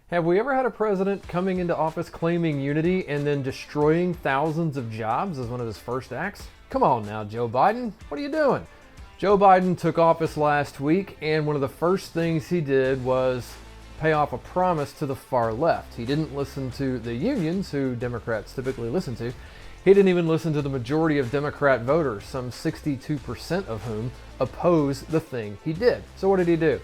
Have we ever had a president coming into office claiming unity and then destroying thousands of jobs as one of his first acts? Come on now, Joe Biden. What are you doing? Joe Biden took office last week, and one of the first things he did was pay off a promise to the far left. He didn't listen to the unions, who Democrats typically listen to. He didn't even listen to the majority of Democrat voters, some 62% of whom oppose the thing he did. So what did he do?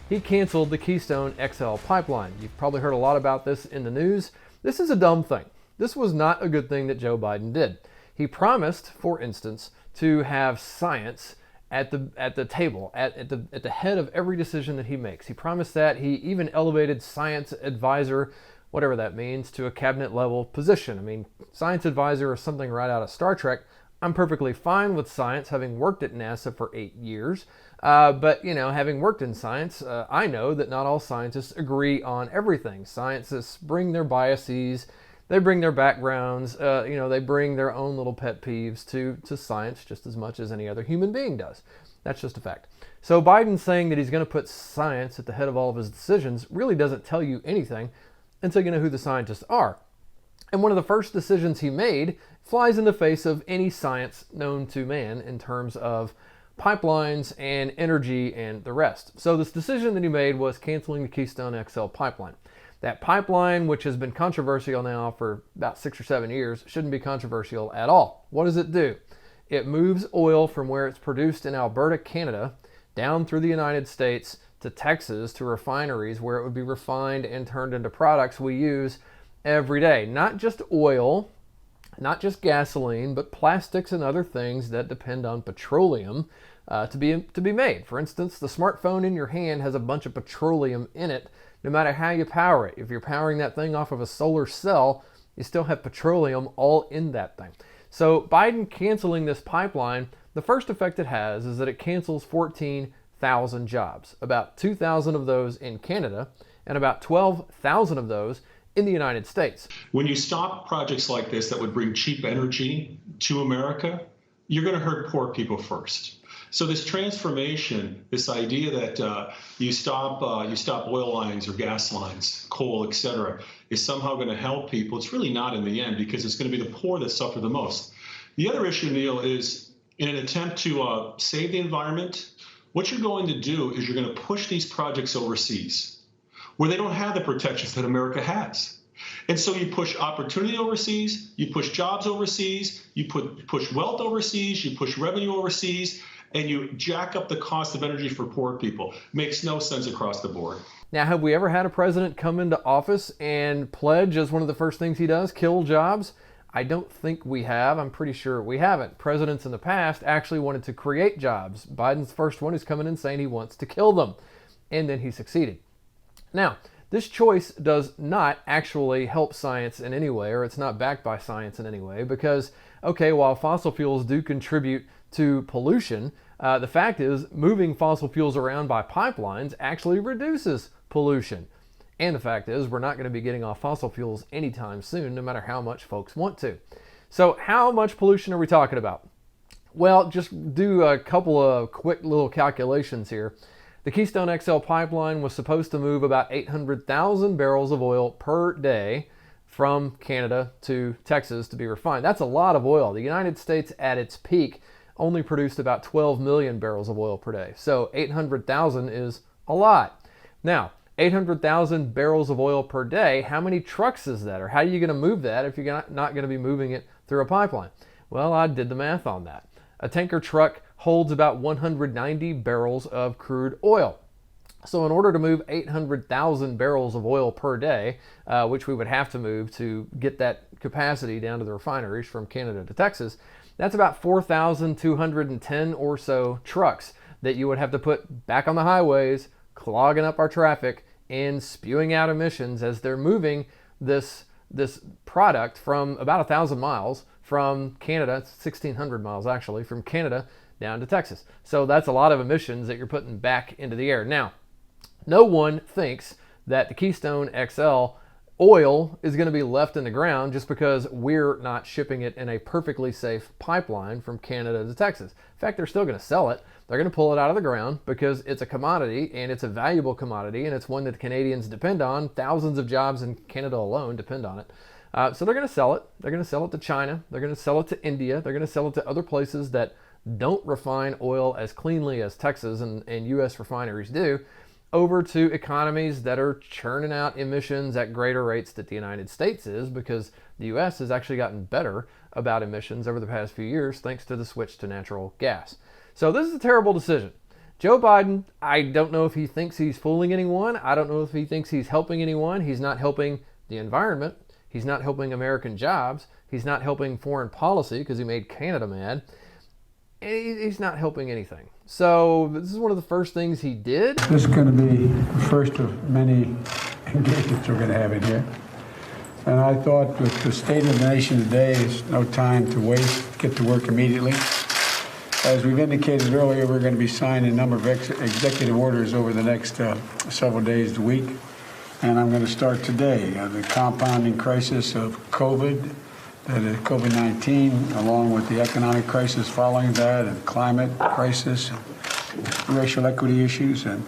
He canceled the Keystone XL pipeline. You've probably heard a lot about this in the news. This is a dumb thing. This was not a good thing that Joe Biden did. He promised, for instance, to have science at the table, at the head of every decision that he makes. He promised that. He even elevated science advisor, whatever that means, to a cabinet level position. I mean, science advisor is something right out of Star Trek. I'm perfectly fine with science, having worked at NASA for 8 years. But, having worked in science, I know that not all scientists agree on everything. Scientists bring their biases, they bring their backgrounds, they bring their own little pet peeves to science just as much as any other human being does. That's just a fact. So Biden saying that he's going to put science at the head of all of his decisions really doesn't tell you anything until you know who the scientists are. And one of the first decisions he made flies in the face of any science known to man in terms of pipelines and energy and the rest. So this decision that he made was canceling the Keystone XL pipeline. That pipeline, which has been controversial now for about 6 or 7 years, shouldn't be controversial at all. What does it do? It moves oil from where it's produced in Alberta, Canada, down through the United States to Texas to refineries where it would be refined and turned into products we use every day. Not just oil, not just gasoline, but plastics and other things that depend on petroleum to be made. For instance, the smartphone in your hand has a bunch of petroleum in it, no matter how you power it. If you're powering that thing off of a solar cell, you still have petroleum all in that thing. So Biden canceling this pipeline, the first effect it has is that it cancels 14,000 jobs, about 2,000 of those in Canada, and about 12,000 of those in the United States. When you stop projects like this that would bring cheap energy to America, you're going to hurt poor people first. So this transformation, this idea that you stop oil lines or gas lines, coal, etc., is somehow going to help people, it's really not in the end, because it's going to be the poor that suffer the most. The other issue, Neil, is in an attempt to save the environment, what you're going to do is you're going to push these projects overseas, where they don't have the protections that America has. And so you push opportunity overseas, you push jobs overseas, you push wealth overseas, you push revenue overseas, and you jack up the cost of energy for poor people. Makes no sense across the board. Now, have we ever had a president come into office and pledge as one of the first things he does, kill jobs? I don't think we have. I'm pretty sure we haven't. Presidents in the past actually wanted to create jobs. Biden's the first one who's coming in saying he wants to kill them. And then he succeeded. Now, this choice does not actually help science in any way, or it's not backed by science in any way, because, okay, while fossil fuels do contribute to pollution, the fact is moving fossil fuels around by pipelines actually reduces pollution. And the fact is we're not going to be getting off fossil fuels anytime soon, no matter how much folks want to. So how much pollution are we talking about? Well, just do a couple of quick little calculations here. The Keystone XL pipeline was supposed to move about 800,000 barrels of oil per day from Canada to Texas to be refined. That's a lot of oil. The United States at its peak only produced about 12 million barrels of oil per day. So 800,000 is a lot. Now, 800,000 barrels of oil per day, how many trucks is that? Or how are you going to move that if you're not going to be moving it through a pipeline? Well, I did the math on that. A tanker truck holds about 190 barrels of crude oil. So in order to move 800,000 barrels of oil per day, which we would have to move to get that capacity down to the refineries from Canada to Texas, that's about 4,210 or so trucks that you would have to put back on the highways, clogging up our traffic and spewing out emissions as they're moving this product from about 1,000 miles from Canada, 1,600 miles actually, from Canada down to Texas. So that's a lot of emissions that you're putting back into the air. Now, no one thinks that the Keystone XL Oil is going to be left in the ground just because we're not shipping it in a perfectly safe pipeline from Canada to Texas. In fact, they're still going to sell it. They're going to pull it out of the ground because it's a commodity, and it's a valuable commodity, and it's one that the Canadians depend on. Thousands of jobs in Canada alone depend on it. So they're going to sell it. They're going to sell it to China. They're going to sell it to India. They're going to sell it to other places that don't refine oil as cleanly as Texas and U.S. refineries do, over to economies that are churning out emissions at greater rates than the United States is, because the U.S. has actually gotten better about emissions over the past few years thanks to the switch to natural gas. So this is a terrible decision. Joe Biden, I don't know if he thinks he's fooling anyone. I don't know if he thinks he's helping anyone. He's not helping the environment. He's not helping American jobs. He's not helping foreign policy because he made Canada mad. And he's not helping anything. So this is one of the first things he did. This is going to be the first of many engagements we're going to have in here. And I thought with the state of the nation today, is no time to waste, get to work immediately. As we've indicated earlier, we're going to be signing a number of executive orders over the next several days to week. And I'm going to start today. The compounding crisis of COVID-19, along with the economic crisis following that, and climate crisis, and racial equity issues. And,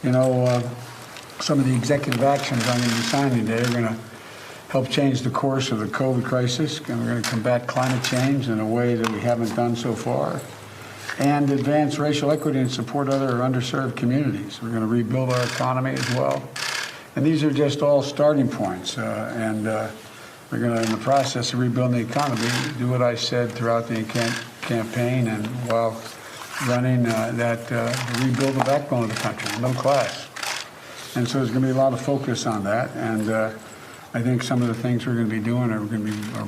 some of the executive actions I'm going to be signing today are going to help change the course of the COVID crisis, and we're going to combat climate change in a way that we haven't done so far, and advance racial equity and support other underserved communities. We're going to rebuild our economy as well. And these are just all starting points. We're going to, in the process of rebuilding the economy, do what I said throughout the campaign and while running, rebuild the backbone of the country, middle class. And so there's going to be a lot of focus on that. And I think some of the things we're going to be doing are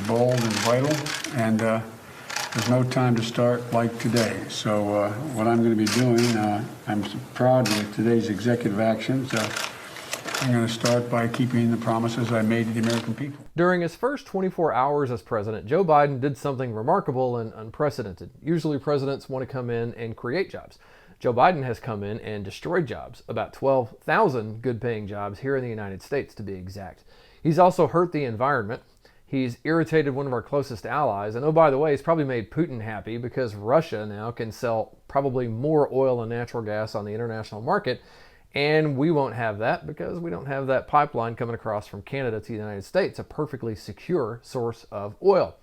bold and vital. And there's no time to start like today. So what I'm going to be doing, I'm proud of today's executive actions. I'm going to start by keeping the promises I made to the American people. During his first 24 hours as president, Joe Biden did something remarkable and unprecedented. Usually presidents want to come in and create jobs. Joe Biden has come in and destroyed jobs, about 12,000 good-paying jobs here in the United States, to be exact. He's also hurt the environment. He's irritated one of our closest allies. And oh, by the way, he's probably made Putin happy because Russia now can sell probably more oil and natural gas on the international market. And we won't have that because we don't have that pipeline coming across from Canada to the United States, a perfectly secure source of oil.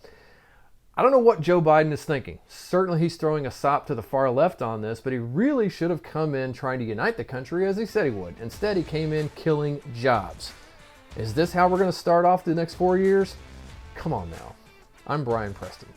I don't know what Joe Biden is thinking. Certainly he's throwing a sop to the far left on this, but he really should have come in trying to unite the country as he said he would. Instead, he came in killing jobs. Is this how we're going to start off the next 4 years? Come on now. I'm Bryan Preston.